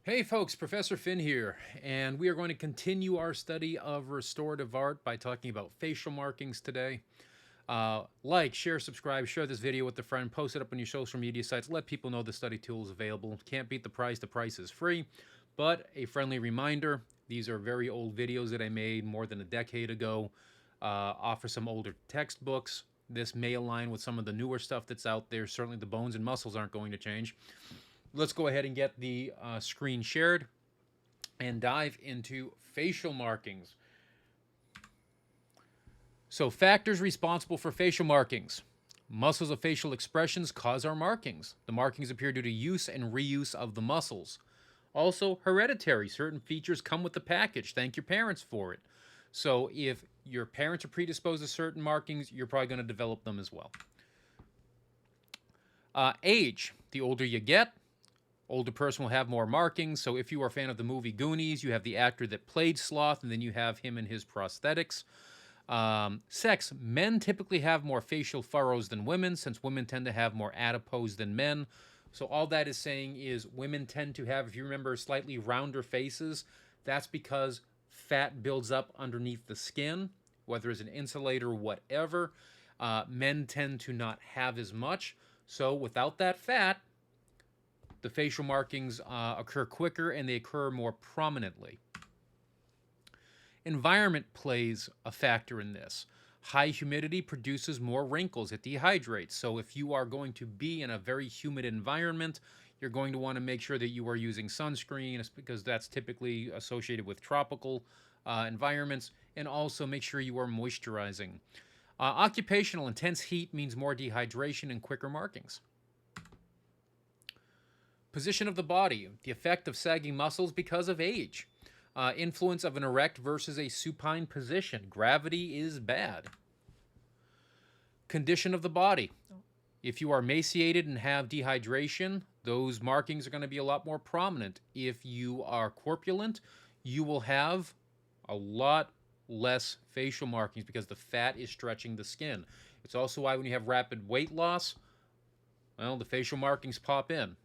Hey folks, Professor Finn here, and we are going to continue our study of restorative art by talking about facial markings today. Like, share, subscribe, share this video with a friend, post it up on your social media sites, let people know the study tool is available. Can't beat the price is free. But a friendly reminder, these are very old videos that I made more than a decade ago, offer some older textbooks. This may align with some of the newer stuff that's out there. Certainly the bones and muscles aren't going to change. Let's go ahead and get the screen shared and dive into facial markings. So, factors responsible for facial markings. Muscles of facial expressions cause our markings. The markings appear due to use and reuse of the muscles. Also, hereditary. Certain features come with the package. Thank your parents for it. So, if your parents are predisposed to certain markings, you're probably going to develop them as well. Age. The older you get, older person will have more markings. So if you are a fan of the movie Goonies, you have the actor that played Sloth, and then you have him and his prosthetics. Sex. Men typically have more facial furrows than women, since women tend to have more adipose than men. So all that is saying is women tend to have, if you remember, slightly rounder faces. That's because fat builds up underneath the skin, whether it's an insulator or whatever. Men tend to not have as much. So without that fat, the facial markings occur quicker and they occur more prominently. Environment plays a factor in this. High humidity produces more wrinkles. It dehydrates. So if you are going to be in a very humid environment, you're going to want to make sure that you are using sunscreen, because that's typically associated with tropical environments, and also make sure you are moisturizing. Occupational intense heat means more dehydration and quicker markings. Position of the body, the effect of sagging muscles because of age. Influence of an erect versus a supine position. Gravity is bad. Condition of the body. If you are emaciated and have dehydration, those markings are going to be a lot more prominent. If you are corpulent, you will have a lot less facial markings because the fat is stretching the skin. It's also why when you have rapid weight loss, well, the facial markings pop in.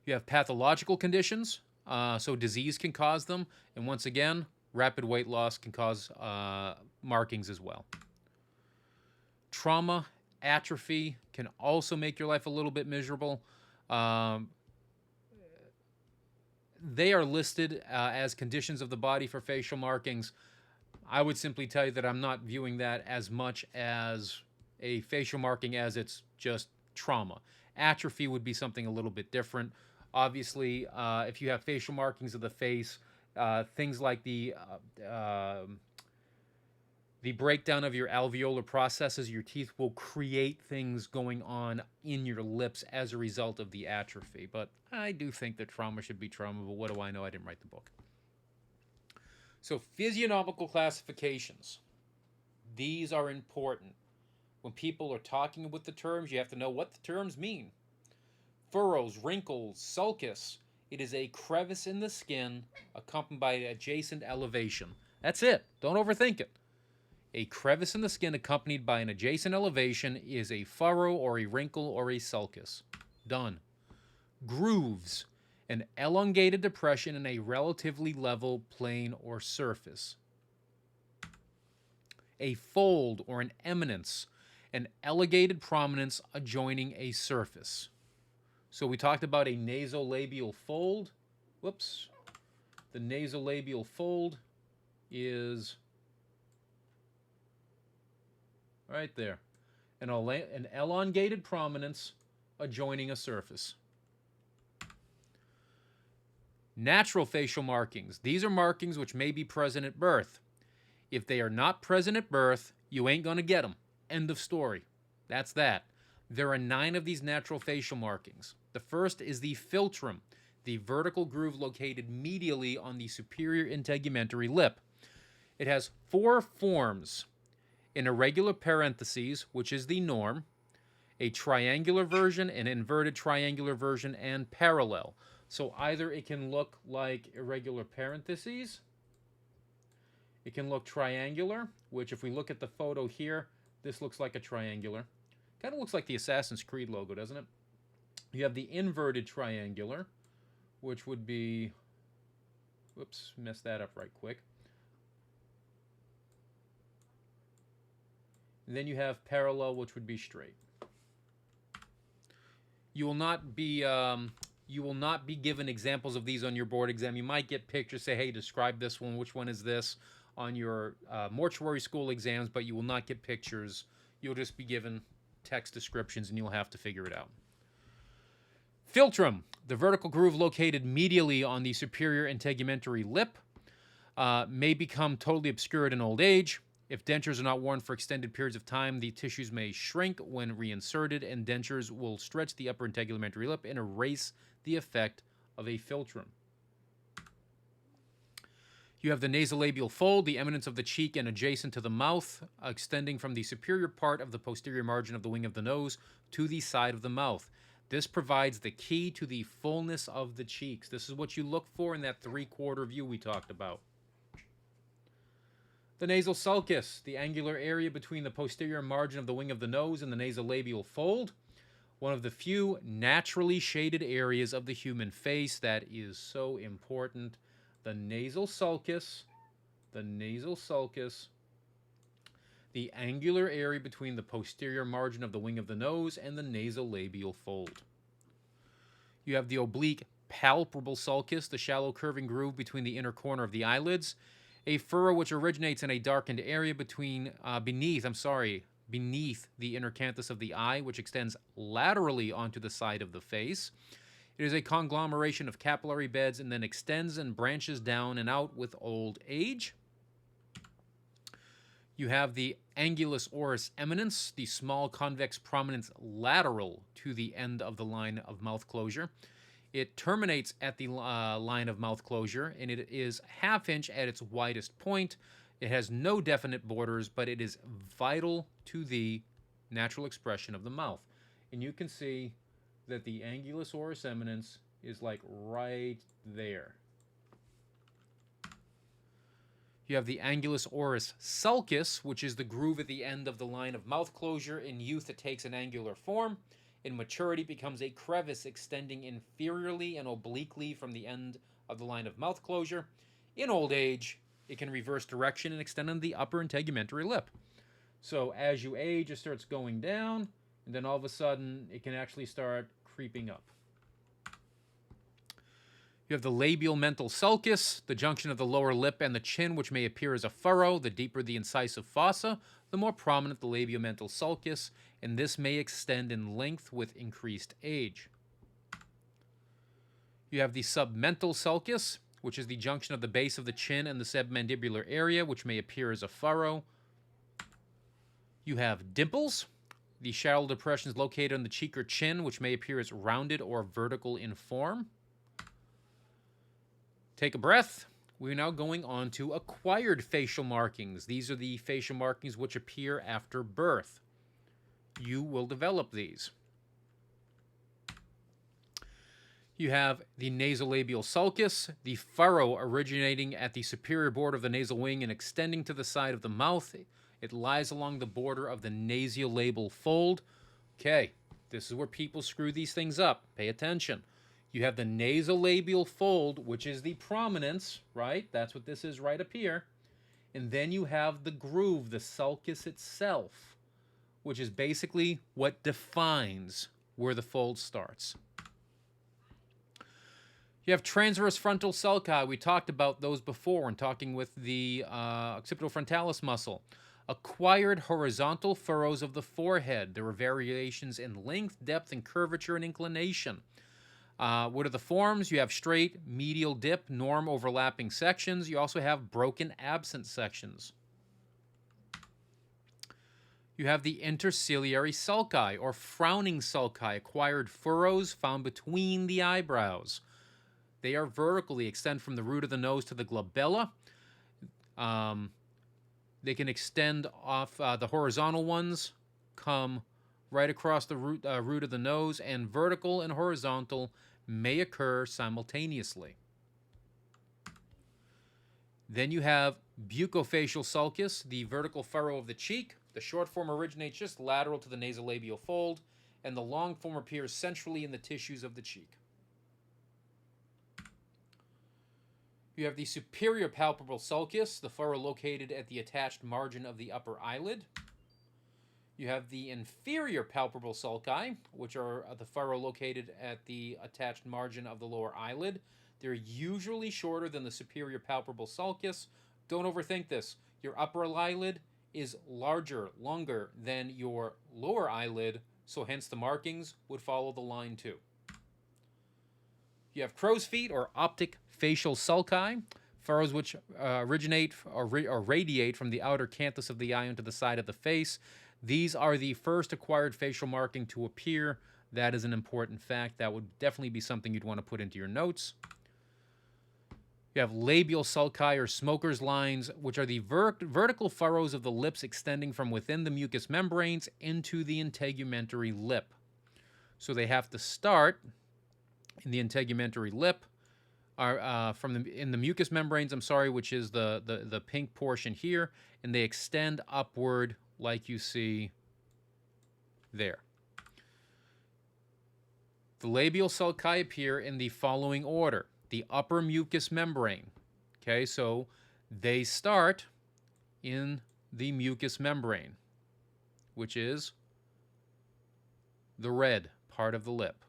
You have pathological conditions, so disease can cause them. And once again, rapid weight loss can cause markings as well. Trauma, atrophy can also make your life a little bit miserable. They are listed as conditions of the body for facial markings. I would simply tell you that I'm not viewing that as much as a facial marking as it's just trauma. Atrophy would be something a little bit different. Obviously, if you have facial markings of the face, things like the breakdown of your alveolar processes, your teeth will create things going on in your lips as a result of the atrophy. But I do think that trauma should be trauma, but what do I know? I didn't write the book. So physiognomical classifications. These are important. When people are talking with the terms, you have to know what the terms mean. Furrows, wrinkles, sulcus. It is a crevice in the skin accompanied by an adjacent elevation. That's it. Don't overthink it. A crevice in the skin accompanied by an adjacent elevation is a furrow or a wrinkle or a sulcus. Done. Grooves. An elongated depression in a relatively level plane or surface. A fold or an eminence. An elevated prominence adjoining a surface. So we talked about a nasolabial fold. Whoops. The nasolabial fold is right there. An elongated prominence adjoining a surface. Natural facial markings. These are markings which may be present at birth. If they are not present at birth, you ain't going to get them. End of story. That's that. There are 9 of these natural facial markings. The first is the philtrum, the vertical groove located medially on the superior integumentary lip. It has 4 forms: an irregular parentheses, which is the norm, a triangular version, an inverted triangular version, and parallel. So either it can look like irregular parentheses, it can look triangular, which if we look at the photo here, this looks like a triangular. Kind of looks like the Assassin's Creed logo, doesn't it? You have the inverted triangular, which would be, whoops, messed that up right quick. And then you have parallel, which would be straight. You will not be given examples of these on your board exam. You might get pictures, say, hey, describe this one, which one is this, on your mortuary school exams, but you will not get pictures. You'll just be given text descriptions, and you'll have to figure it out. Philtrum, the vertical groove located medially on the superior integumentary lip, may become totally obscured in old age. If dentures are not worn for extended periods of time, the tissues may shrink when reinserted, and dentures will stretch the upper integumentary lip and erase the effect of a philtrum. You have the nasolabial fold, the eminence of the cheek and adjacent to the mouth, extending from the superior part of the posterior margin of the wing of the nose to the side of the mouth. This provides the key to the fullness of the cheeks. This is what you look for in that three-quarter view we talked about. The nasal sulcus, the angular area between the posterior margin of the wing of the nose and the nasolabial fold. One of the few naturally shaded areas of the human face that is so important. The nasal sulcus, the angular area between the posterior margin of the wing of the nose and the nasolabial fold. You have the oblique palpable sulcus, the shallow curving groove between the inner corner of the eyelids. A furrow which originates in a darkened area beneath the inner canthus of the eye, which extends laterally onto the side of the face. It is a conglomeration of capillary beds and then extends and branches down and out with old age. You have the angulus oris eminence, the small convex prominence lateral to the end of the line of mouth closure. It terminates at the line of mouth closure, and it is ½ inch at its widest point. It has no definite borders, but it is vital to the natural expression of the mouth. And you can see that the angulus oris eminence is like right there. You have the angulus oris sulcus, which is the groove at the end of the line of mouth closure. In youth, it takes an angular form. In maturity, it becomes a crevice extending inferiorly and obliquely from the end of the line of mouth closure. In old age, it can reverse direction and extend on the upper integumentary lip. So as you age, it starts going down, and then all of a sudden, it can actually start creeping up. You have the labial mental sulcus, the junction of the lower lip and the chin, which may appear as a furrow. The deeper the incisive fossa, the more prominent the labial mental sulcus, and this may extend in length with increased age. You have the submental sulcus, which is the junction of the base of the chin and the submandibular area, which may appear as a furrow. You have dimples, the shallow depressions located on the cheek or chin, which may appear as rounded or vertical in form. Take a breath. We're now going on to acquired facial markings. These are the facial markings which appear after birth. You will develop these. You have the nasolabial sulcus, the furrow originating at the superior border of the nasal wing and extending to the side of the mouth. It lies along the border of the nasolabial fold. Okay, this is where people screw these things up. Pay attention. You have the nasolabial fold, which is the prominence, right? That's what this is right up here. And then you have the groove, the sulcus itself, which is basically what defines where the fold starts. You have transverse frontal sulci. We talked about those before in talking with the occipitofrontalis muscle. Acquired horizontal furrows of the forehead. There are variations in length, depth, and curvature and inclination. What are the forms? You have straight, medial dip, norm overlapping sections. You also have broken absent sections. You have the interciliary sulci, or frowning sulci, acquired furrows found between the eyebrows. They are vertically, extend from the root of the nose to the glabella. They can extend off, the horizontal ones come right across the root of the nose, and vertical and horizontal may occur simultaneously. Then you have bucofacial sulcus, the vertical furrow of the cheek. The short form originates just lateral to the nasolabial fold, and the long form appears centrally in the tissues of the cheek. You have the superior palpebral sulcus, the furrow located at the attached margin of the upper eyelid. You have the inferior palpebral sulci, which are the furrow located at the attached margin of the lower eyelid. They're usually shorter than the superior palpebral sulcus. Don't overthink this. Your upper eyelid is longer than your lower eyelid, so hence the markings would follow the line too. You have crow's feet or optic facial sulci, furrows which originate or radiate from the outer canthus of the eye onto the side of the face. These are the first acquired facial marking to appear. That is an important fact. That would definitely be something you'd want to put into your notes. You have labial sulci or smoker's lines, which are the vertical furrows of the lips extending from within the mucous membranes into the integumentary lip. So they have to start in the integumentary lip, in the mucous membranes, which is the pink portion here, and they extend upward like you see there. The labial sulci appear in the following order. The upper mucous membrane. Okay, so they start in the mucous membrane, which is the red part of the lip.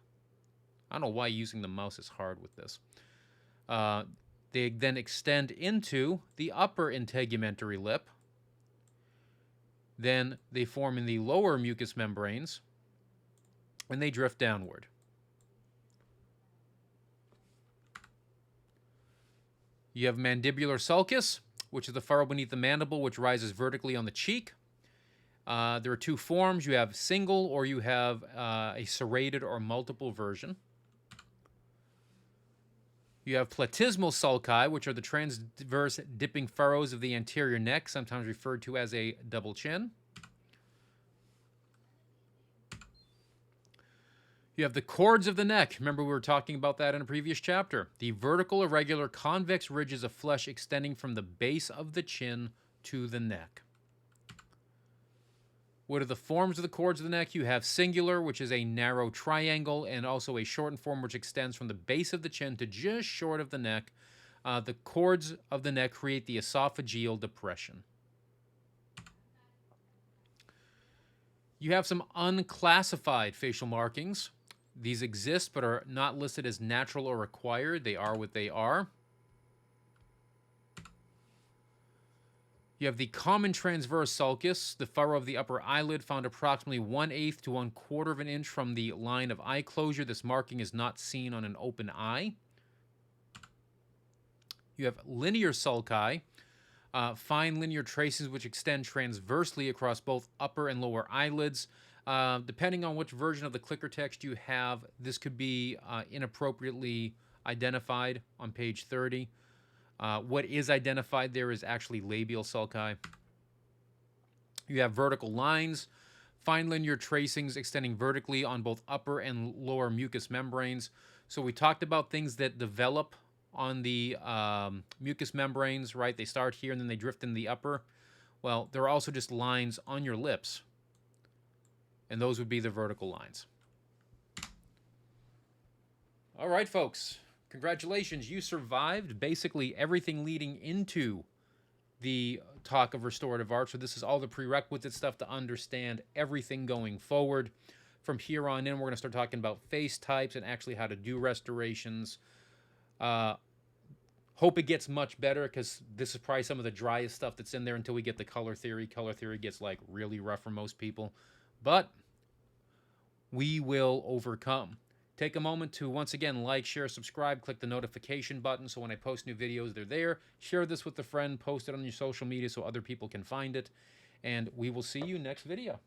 I don't know why using the mouse is hard with this. They then extend into the upper integumentary lip. Then they form in the lower mucous membranes, and they drift downward. You have mandibular sulcus, which is the furrow beneath the mandible, which rises vertically on the cheek. There are two forms. You have single, or you have a serrated or multiple version. You have platysmal sulci, which are the transverse dipping furrows of the anterior neck, sometimes referred to as a double chin. You have the cords of the neck. Remember, we were talking about that in a previous chapter. The vertical, irregular, convex ridges of flesh extending from the base of the chin to the neck. What are the forms of the cords of the neck? You have singular, which is a narrow triangle, and also a shortened form which extends from the base of the chin to just short of the neck. The cords of the neck create the esophageal depression. You have some unclassified facial markings. These exist but are not listed as natural or acquired. They are what they are. You have the common transverse sulcus, the furrow of the upper eyelid, found approximately 1/8 to 1/4 of an inch from the line of eye closure. This marking is not seen on an open eye. You have linear sulci, fine linear traces which extend transversely across both upper and lower eyelids. Depending on which version of the Klicker text you have, this could be inappropriately identified on page 30. What is identified there is actually labial sulci. You have vertical lines, fine linear tracings extending vertically on both upper and lower mucous membranes. So we talked about things that develop on the mucous membranes, right? They start here and then they drift in the upper. Well, there are also just lines on your lips, and those would be the vertical lines. All right, folks. Congratulations, you survived basically everything leading into the talk of restorative art. So this is all the prerequisite stuff to understand everything going forward. From here on in, we're going to start talking about face types and actually how to do restorations. Hope it gets much better, because this is probably some of the driest stuff that's in there until we get the color theory. Color theory gets like really rough for most people, but we will overcome. Take a moment to, once again, like, share, subscribe, click the notification button so when I post new videos, they're there. Share this with a friend, post it on your social media so other people can find it, and we will see you next video.